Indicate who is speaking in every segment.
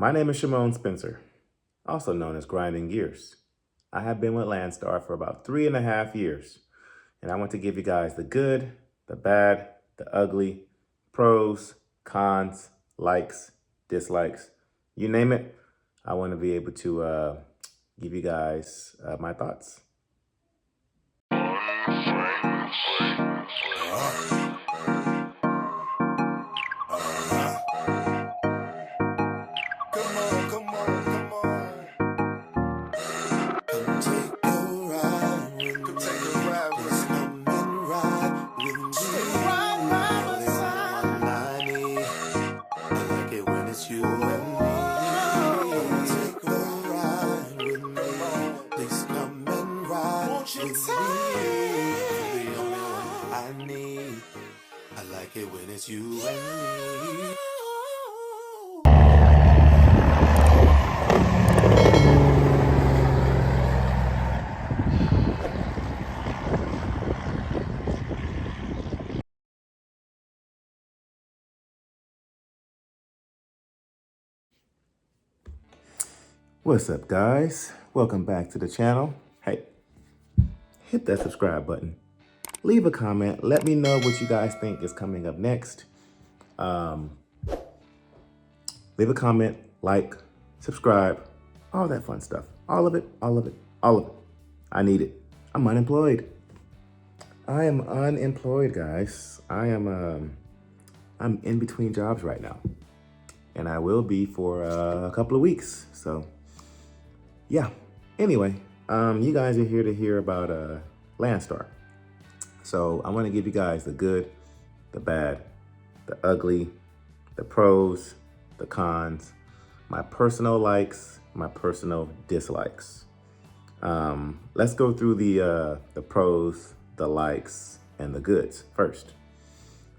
Speaker 1: My name is Shymon Spencer, also known as Grinding Gears. I have been with Landstar for about 3.5 years, and I want to give you guys the good, the bad, the ugly, pros, cons, likes, dislikes, you name it. I want to be able to give you guys my thoughts.
Speaker 2: When it's you and me.
Speaker 1: What's up, guys? Welcome back to the channel. Hey, hit that subscribe button. Leave a comment. Let me know what you guys think is coming up next. Leave a comment, like, subscribe, all that fun stuff. All of it, all of it, all of it. I need it. I'm unemployed. I am unemployed, guys. I'm in between jobs right now. And I will be for a couple of weeks. So, yeah. Anyway, you guys are here to hear about Landstar. So I want to give you guys the good, the bad, the ugly, the pros, the cons, my personal likes, my personal dislikes. Let's go through the pros, the likes, and the goods first.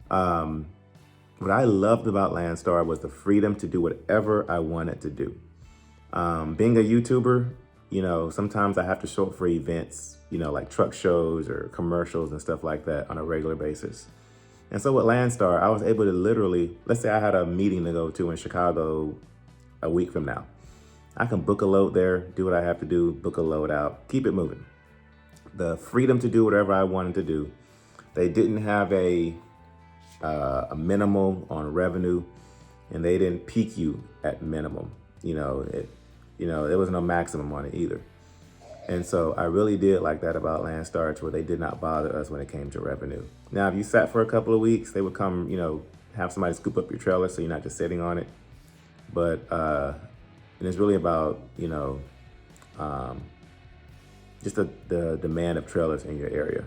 Speaker 1: What I loved about Landstar was the freedom to do whatever I wanted to do. Being a YouTuber, you know, sometimes I have to show up for events, you know, like truck shows or commercials and stuff like that on a regular basis. And so with Landstar, I was able to literally, let's say I had a meeting to go to in Chicago a week from now. I can book a load there, do what I have to do, book a load out, keep it moving. The freedom to do whatever I wanted to do. They didn't have a minimal on revenue, and they didn't peak you at minimum. There was no maximum on it either. And so I really did like that about Landstar, to where they did not bother us when it came to revenue. Now, if you sat for a couple of weeks, they would come, have somebody scoop up your trailer so you're not just sitting on it. But and it's really about, just the demand of trailers in your area,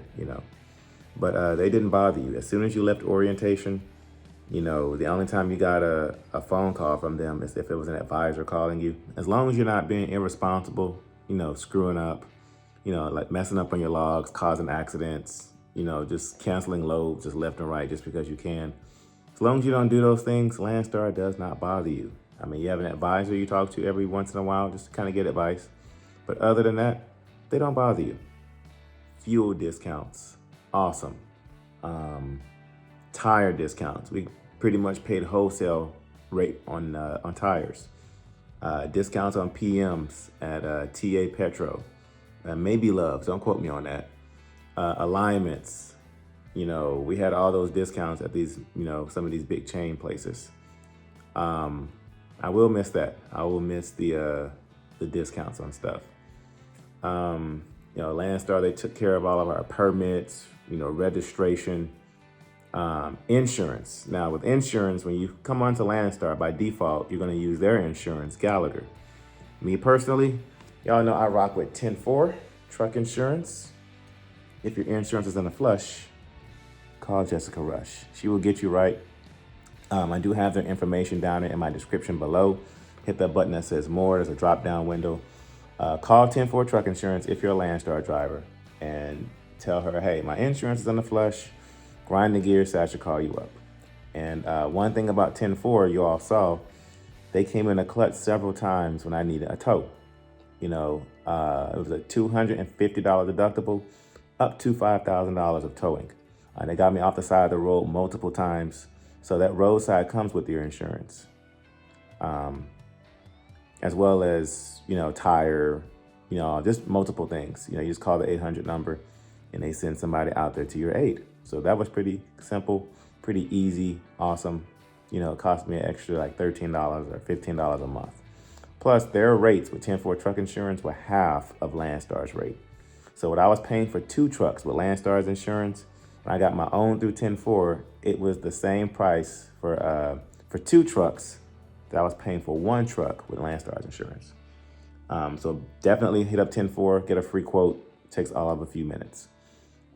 Speaker 1: But they didn't bother you. As soon as you left orientation, the only time you got a phone call from them is if it was an advisor calling you. As long as you're not being irresponsible, screwing up, like messing up on your logs, causing accidents, just canceling loads just left and right just because you can. As long as you don't do those things, Landstar does not bother you. I mean, you have an advisor you talk to every once in a while just to kind of get advice. But other than that, they don't bother you. Fuel discounts, awesome. Tire discounts. We pretty much paid wholesale rate on tires. Discounts on PMs at TA Petro. Maybe Loves, don't quote me on that. Alignments. We had all those discounts at these, some of these big chain places. I will miss that. I will miss the discounts on stuff. Landstar, they took care of all of our permits, registration, insurance. Now with insurance, when you come onto Landstar, by default, you're gonna use their insurance, Gallagher. Me personally, y'all know I rock with 10-4 truck insurance. If your insurance is in a flush, call Jessica Rush. She will get you right. I do have their information down there in my description below. Hit that button that says more. There's a drop down window. Call 10-4 truck insurance if you're a Landstar driver and tell her, hey, my insurance is in the flush. Grinding Gears said I should call you up. And one thing about 10-4, you all saw, they came in a clutch several times when I needed a tow. It was a $250 deductible, up to $5,000 of towing. They got me off the side of the road multiple times. So that roadside comes with your insurance. as well as, tire, just multiple things. You just call the 800 number and they send somebody out there to your aid. So that was pretty simple, pretty easy, awesome. It cost me an extra like $13 or $15 a month. Plus, their rates with 10-4 truck insurance were half of Landstar's rate. So what I was paying for 2 trucks with Landstar's insurance, when I got my own through 10-4, it was the same price for 2 trucks that I was paying for 1 truck with Landstar's insurance. So definitely hit up 10-4, get a free quote. Takes all of a few minutes.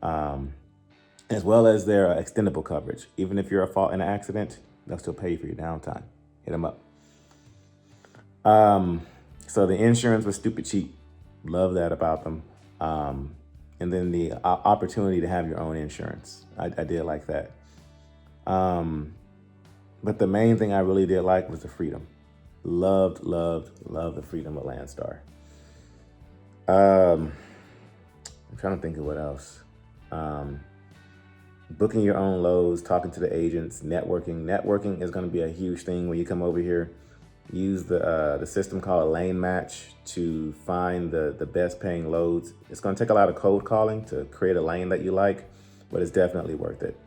Speaker 1: As well as their extendable coverage. Even if you're at fault in an accident, they'll still pay you for your downtime. Hit them up. So the insurance was stupid cheap. Love that about them. And then the opportunity to have your own insurance. I did like that. But the main thing I really did like was the freedom. Loved the freedom of Landstar. I'm trying to think of what else. Booking your own loads, talking to the agents, networking. Networking is going to be a huge thing when you come over here. Use the system called Lane Match to find the best paying loads. It's going to take a lot of cold calling to create a lane that you like, but it's definitely worth it.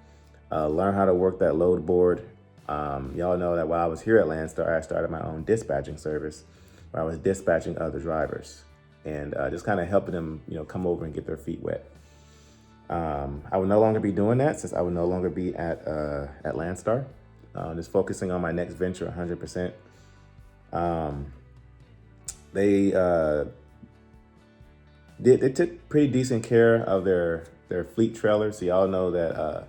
Speaker 1: Learn how to work that load board. Y'all know that while I was here at Landstar, I started my own dispatching service where I was dispatching other drivers and just kind of helping them, come over and get their feet wet. I will no longer be doing that since I will no longer be at Landstar. Just focusing on my next venture 100%. They took pretty decent care of their fleet trailers. So y'all know that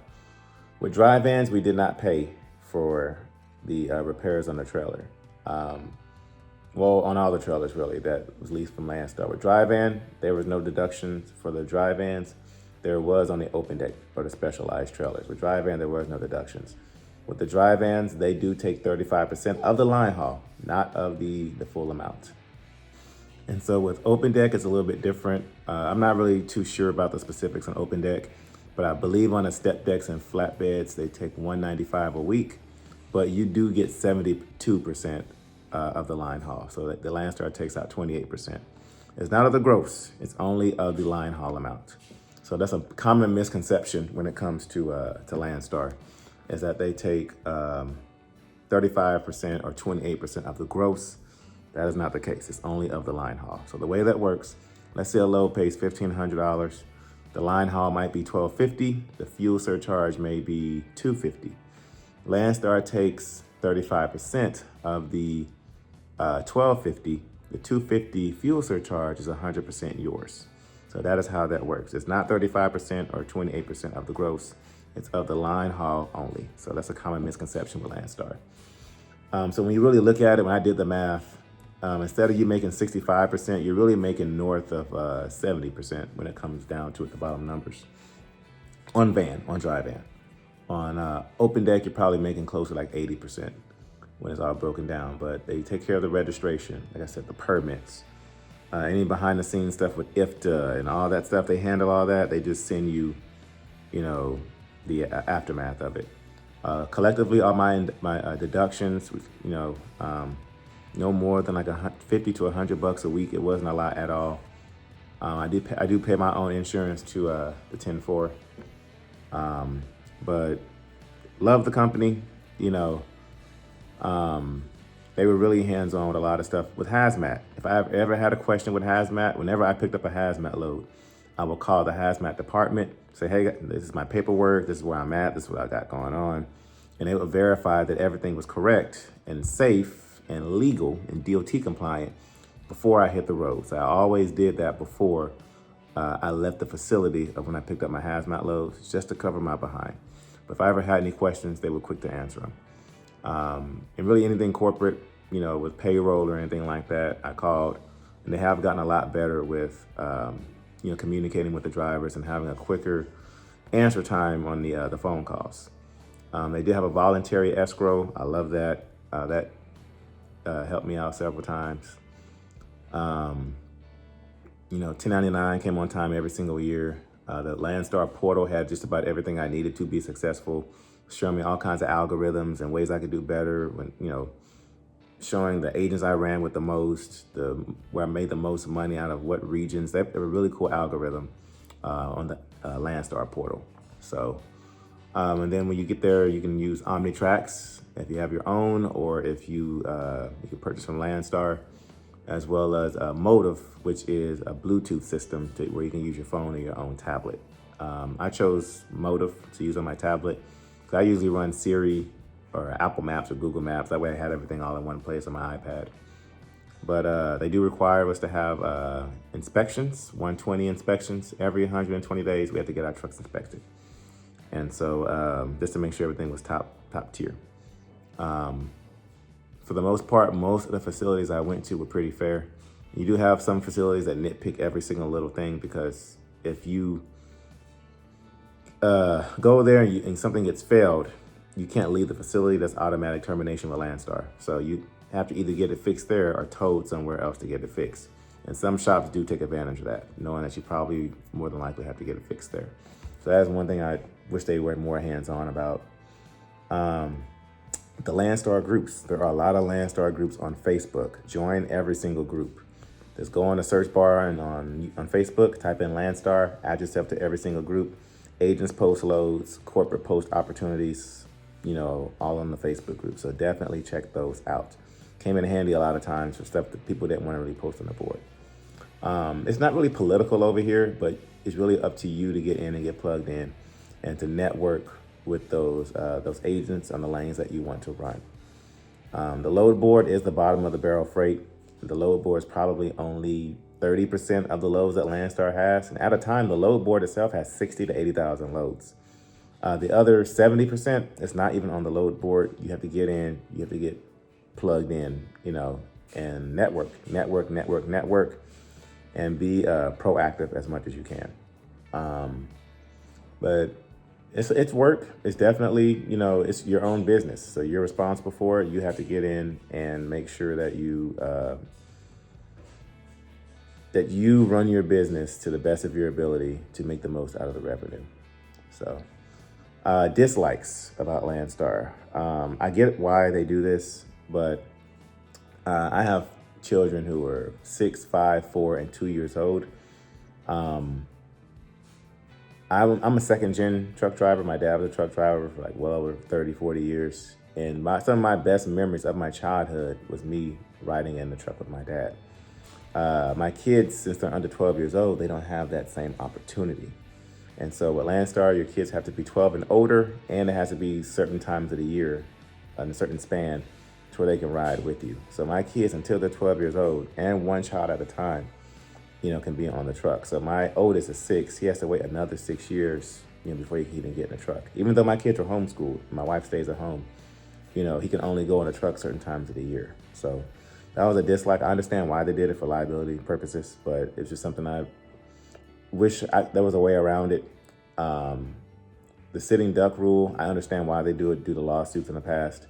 Speaker 1: with dry vans, we did not pay for the repairs on the trailer. Well, on all the trailers really that was leased from Landstar. With dry van, there was no deductions for the dry vans. There was on the open deck or the specialized trailers. With dry van, there was no deductions. With the dry vans, they do take 35% of the line haul, not of the full amount. And so with open deck, it's a little bit different. I'm not really too sure about the specifics on open deck, but I believe on the step decks and flatbeds, they take $195 a week, but you do get 72% of the line haul. So the Landstar takes out 28%. It's not of the gross, it's only of the line haul amount. So that's a common misconception when it comes to Landstar, is that they take 35% or 28% of the gross. That is not the case. It's only of the line haul. So the way that works, let's say a load pays $1,500. The line haul might be $1,250. The fuel surcharge may be $250. Landstar takes 35% of the $1,250. The $250 fuel surcharge is 100% yours. So that is how that works. It's not 35% or 28% of the gross. It's of the line haul only. So that's a common misconception with Landstar. So when you really look at it, when I did the math, instead of you making 65%, you're really making north of 70% when it comes down to it, the bottom numbers. On dry van. On open deck, you're probably making close to like 80% when it's all broken down. But they take care of the registration, like I said, the permits, any behind the scenes stuff with IFTA and all that stuff. They handle all that. They just send you, the aftermath of it. Collectively, all my deductions, no more than like $50 to $100 a week. It wasn't a lot at all. I do pay my own insurance to the 10-4. But love the company. They were really hands-on with a lot of stuff with hazmat. If I ever had a question with hazmat, whenever I picked up a hazmat load, I will call the hazmat department, say, hey, this is my paperwork, this is where I'm at, this is what I got going on. And they would verify that everything was correct and safe and legal and DOT compliant before I hit the road. So I always did that before I left the facility of when I picked up my hazmat loads, just to cover my behind. But if I ever had any questions, they were quick to answer them. And really anything corporate, with payroll or anything like that, I called, and they have gotten a lot better with, communicating with the drivers and having a quicker answer time on the phone calls. They did have a voluntary escrow. I love that. That helped me out several times. 1099 came on time every single year. The Landstar portal had just about everything I needed to be successful, showing me all kinds of algorithms and ways I could do better when, showing the agents I ran with the most, where I made the most money out of what regions. They have a really cool algorithm on the Landstar portal. So, and then when you get there, you can use OmniTracks if you have your own, or if you can purchase from Landstar, as well as Motive, which is a Bluetooth system where you can use your phone or your own tablet. I chose Motive to use on my tablet because I usually run Siri or Apple Maps or Google Maps. That way I had everything all in one place on my iPad. But they do require us to have inspections, 120 inspections. Every 120 days, we have to get our trucks inspected. And so just to make sure everything was top tier. For the most part, most of the facilities I went to were pretty fair. You do have some facilities that nitpick every single little thing, because if you go there and something gets failed, you can't leave the facility. That's automatic termination with Landstar. So you have to either get it fixed there or towed somewhere else to get it fixed. And some shops do take advantage of that, knowing that you probably more than likely have to get it fixed there. So that's one thing I wish they were more hands-on about. The Landstar groups. There are a lot of Landstar groups on Facebook. Join every single group. Just go on the search bar and on Facebook, type in Landstar, add yourself to every single group. Agents post loads, corporate post opportunities, all on the Facebook group. So definitely check those out. Came in handy a lot of times for stuff that people didn't want to really post on the board. It's not really political over here, but it's really up to you to get in and get plugged in and to network with those agents on the lanes that you want to run. The load board is the bottom of the barrel freight. The load board is probably only 30% of the loads that Landstar has. And at a time, the load board itself has 60 to 80,000 loads. The other 70% is not even on the load board. You have to get in, you have to get plugged in, and network, and be proactive as much as you can. But it's work. It's definitely, it's your own business. So you're responsible for it. You have to get in and make sure that you run your business to the best of your ability to make the most out of the revenue. So dislikes about Landstar. I get why they do this, but I have children who are 6, 5, 4, and 2 years old. I'm a second gen truck driver. My dad was a truck driver for well over 30, 40 years. And some of my best memories of my childhood was me riding in the truck with my dad. My kids, since they're under 12 years old, they don't have that same opportunity. And so with Landstar, your kids have to be 12 and older, and it has to be certain times of the year in a certain span to where they can ride with you. So my kids, until they're 12 years old, and one child at a time, can be on the truck. So my oldest is 6. He has to wait another 6 years, before he can even get in the truck. Even though my kids are homeschooled, my wife stays at home, he can only go in a truck certain times of the year. So that was a dislike. I understand why they did it for liability purposes, but it's just something I wish there was a way around it. The sitting duck rule, I understand why they do it due to lawsuits in the past.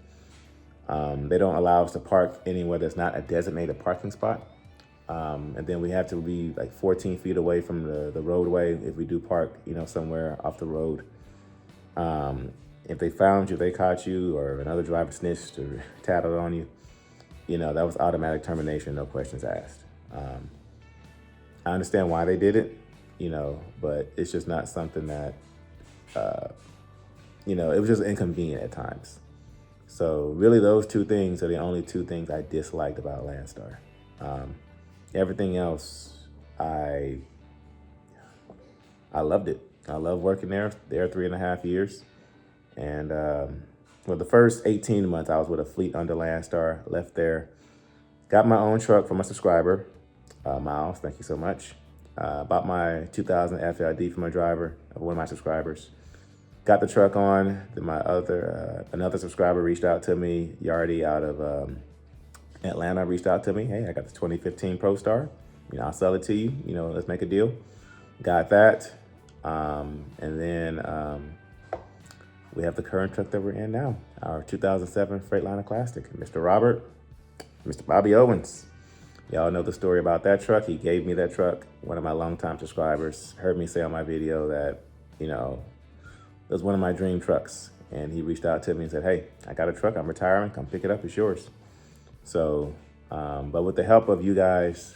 Speaker 1: They don't allow us to park anywhere that's not a designated parking spot. And then we have to be 14 feet away from the roadway if we do park, somewhere off the road. If they found you, they caught you, or another driver snitched or tattled on you, that was automatic termination, no questions asked. I understand why they did it, but it's just not something that, it was just inconvenient at times. So really those two things are the only two things I disliked about Landstar. Everything else, I loved it. I love working there. There 3.5 years. And for the first 18 months, I was with a fleet under Landstar, left there, got my own truck from a subscriber, Miles, thank you so much. Bought my 2000 FLD from a driver, one of my subscribers. Got the truck on, then another subscriber reached out to me, Yardy out of Atlanta reached out to me. Hey, I got the 2015 Pro Star. I'll sell it to you. Let's make a deal. Got that. And then we have the current truck that we're in now, our 2007 Freightliner Classic. Mr. Robert, Mr. Bobby Owens. Y'all know the story about that truck. He gave me that truck. One of my longtime subscribers heard me say on my video that, it was one of my dream trucks. And he reached out to me and said, hey, I got a truck. I'm retiring. Come pick it up. It's yours. So, but with the help of you guys,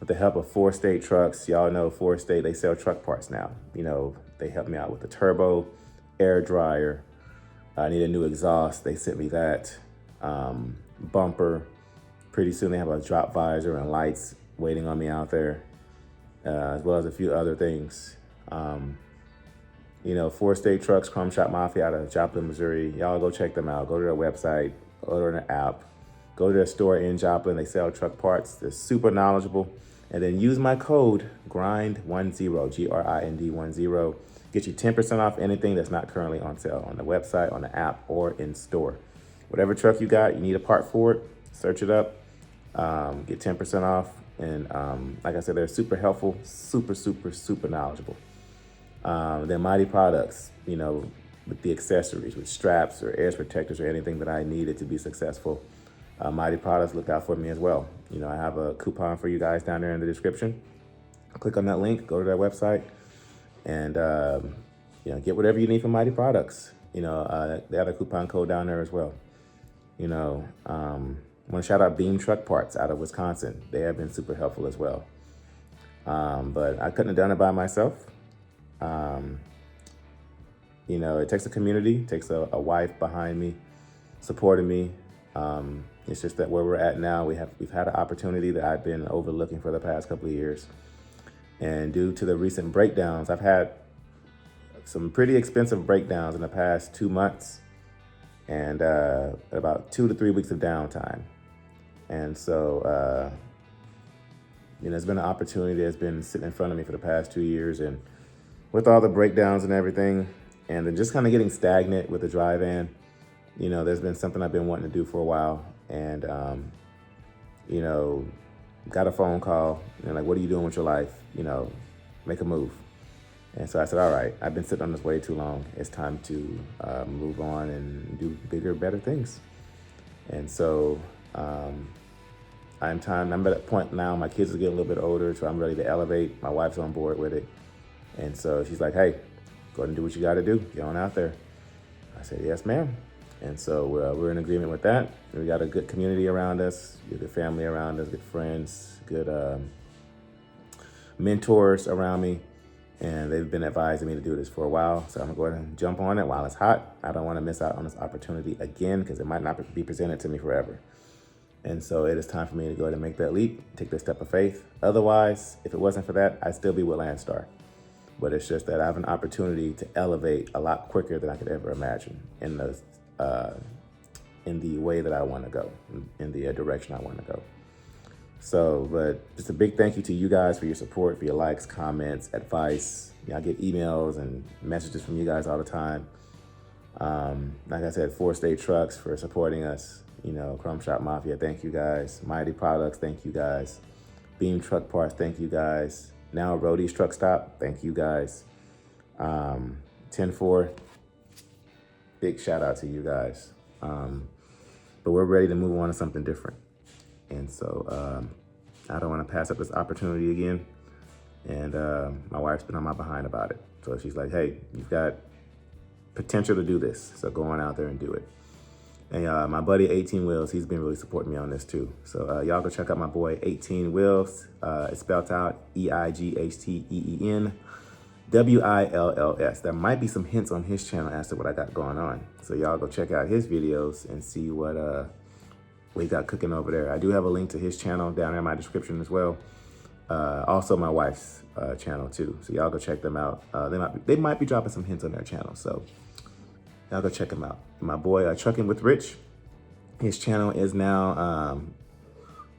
Speaker 1: with the help of 4-State Trucks, y'all know 4-State, they sell truck parts now. You know, they helped me out with the turbo, air dryer. I need a new exhaust. They sent me that. Bumper. Pretty soon they have a drop visor and lights waiting on me out there, as well as a few other things. You know, 4-State Trucks, Chrome Shop Mafia out of Joplin, Missouri. Y'all go check them out. Go to their website, order an app, go to their store in Joplin. They sell truck parts. They're super knowledgeable. And then use my code GRIND10, GRIND10. Get you 10% off anything that's not currently on sale on the website, on the app, or in store. Whatever truck you got, you need a part for it, search it up, get 10% off. And like I said, they're super helpful, super knowledgeable. They're MyTee Products, you know, with the accessories, with straps or air protectors or anything that I needed to be successful. MyTee Products looked out for me as well. You know, I have a coupon for you guys down there in the description. Click on that link, go to their website, and you know, get whatever you need from MyTee Products. You know, they have a coupon code down there as well. You know, I want to shout out Beam Truck Parts out of Wisconsin. They have been super helpful as well. But I couldn't have done it by myself. You know, it takes a community, it takes a wife behind me, supporting me. It's just that where we're at now, we've had an opportunity that I've been overlooking for the past couple of years. And due to the recent breakdowns, I've had some pretty expensive breakdowns in the past 2 months and about 2 to 3 weeks of downtime. And so, you know, it's been an opportunity that's been sitting in front of me for the past 2 years. And with all the breakdowns and everything, and then just kind of getting stagnant with the dry van, you know, there's been something I've been wanting to do for a while. And, you know, got a phone call and like, what are you doing with your life? You know, make a move. And so I said, all right, I've been sitting on this way too long. It's time to move on and do bigger, better things. And so I'm at that point now, my kids are getting a little bit older, so I'm ready to elevate. My wife's on board with it. And so she's like, hey, go ahead and do what you got to do. Get on out there. I said, yes, ma'am. And so we're in agreement with that. And we got a good community around us, a good family around us, good friends, good mentors around me. And they've been advising me to do this for a while. So I'm gonna go ahead and jump on it while it's hot. I don't want to miss out on this opportunity again because it might not be presented to me forever. And so it is time for me to go ahead and make that leap, take that step of faith. Otherwise, if it wasn't for that, I'd still be with Landstar. But it's just that I have an opportunity to elevate a lot quicker than I could ever imagine in the way that I want to go, in the direction I want to go. So, but just a big thank you to you guys for your support, for your likes, comments, advice. You know, I get emails and messages from you guys all the time. Like I said, 4-State Trucks for supporting us. You know, Chrome Shop Mafia, thank you guys. MyTee Products, thank you guys. Beam Truck Parts, thank you guys. Now Roadie's Truck Stop, thank you guys. 10-4, big shout out to you guys. But we're ready to move on to something different. And so I don't want to pass up this opportunity again. And my wife's been on my behind about it. So she's like, hey, you've got potential to do this. So go on out there and do it. And my buddy 18 Wheels, he's been really supporting me on this too. So y'all go check out my boy 18 Wheels. It's spelled out EIGHTEEN WILLS. There might be some hints on his channel as to what I got going on. So y'all go check out his videos and see what we got cooking over there. I do have a link to his channel down there in my description as well. Also my wife's channel too. So y'all go check them out. They might be dropping some hints on their channel. So y'all go check them out. My boy Trucking with Rich, his channel is now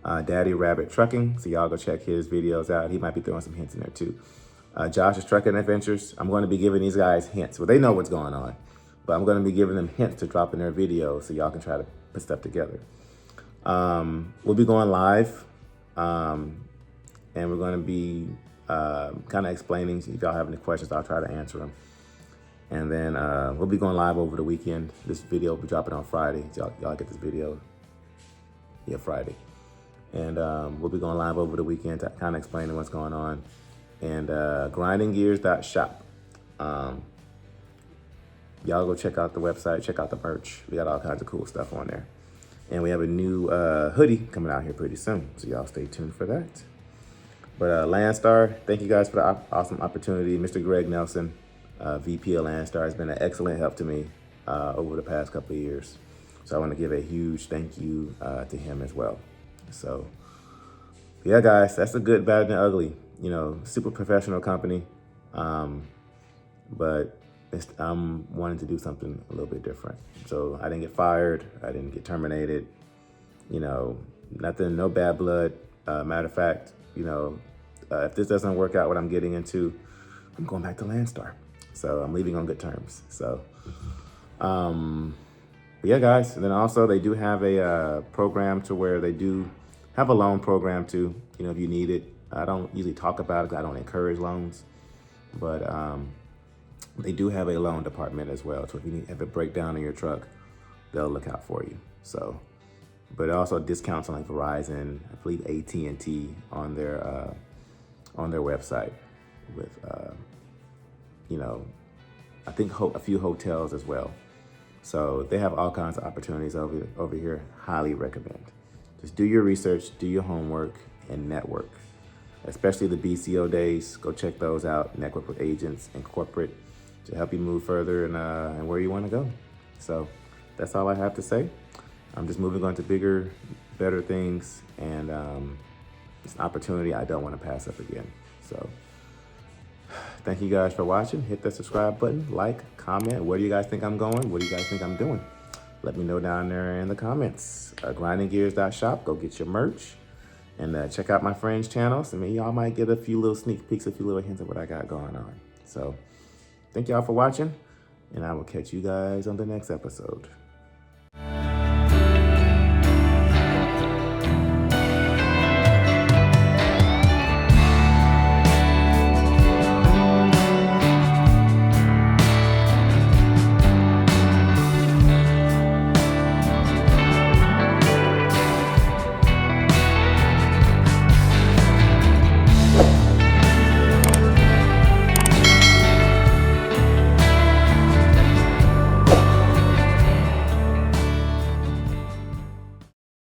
Speaker 1: Daddy Rabbit Trucking. So y'all go check his videos out. He might be throwing some hints in there too. Josh's Trucking Adventures. I'm going to be giving these guys hints. Well, they know what's going on, but I'm going to be giving them hints to drop in their videos so y'all can try to put stuff together. We'll be going live, and we're going to be kind of explaining. If y'all have any questions, I'll try to answer them. And then we'll be going live over the weekend. This video will be dropping on Friday. So y'all get this video, Friday. And we'll be going live over the weekend to kind of explaining what's going on. And grindinggears.shop. Y'all go check out the website, check out the merch. We got all kinds of cool stuff on there. And we have a new hoodie coming out here pretty soon. So y'all stay tuned for that. But Landstar, thank you guys for the awesome opportunity. Mr. Greg Nelson, VP of Landstar, has been an excellent help to me over the past couple of years. So I want to give a huge thank you to him as well. So yeah, guys, that's a good, bad, and ugly. You know, super professional company. But I'm wanting to do something a little bit different. So I didn't get fired. I didn't get terminated. You know, nothing, no bad blood. Matter of fact, you know, if this doesn't work out what I'm getting into, I'm going back to Landstar. So I'm leaving on good terms. So, but yeah, guys. And then also they do have a program to where they do have a loan program too. You know, if you need it. I don't usually talk about it because I don't encourage loans, but they do have a loan department as well. So if you have a breakdown in your truck, they'll look out for you. So, but also discounts on like Verizon, I believe AT&T on their website with, you know, I think a few hotels as well. So they have all kinds of opportunities over here. Highly recommend. Just do your research, do your homework, and network. Especially the BCO days, go check those out. Network with agents and corporate to help you move further and where you want to go. So that's all I have to say. I'm just moving on to bigger, better things, and it's an opportunity I don't want to pass up again. So thank you guys for watching. Hit that subscribe button, like, comment. Where do you guys think I'm going? What do you guys think I'm doing? Let me know down there in the comments. Grindinggears.shop, go get your merch. And check out my friends' channels. I mean, y'all might get a few little sneak peeks, a few little hints of what I got going on. So thank y'all for watching, and I will catch you guys on the next episode.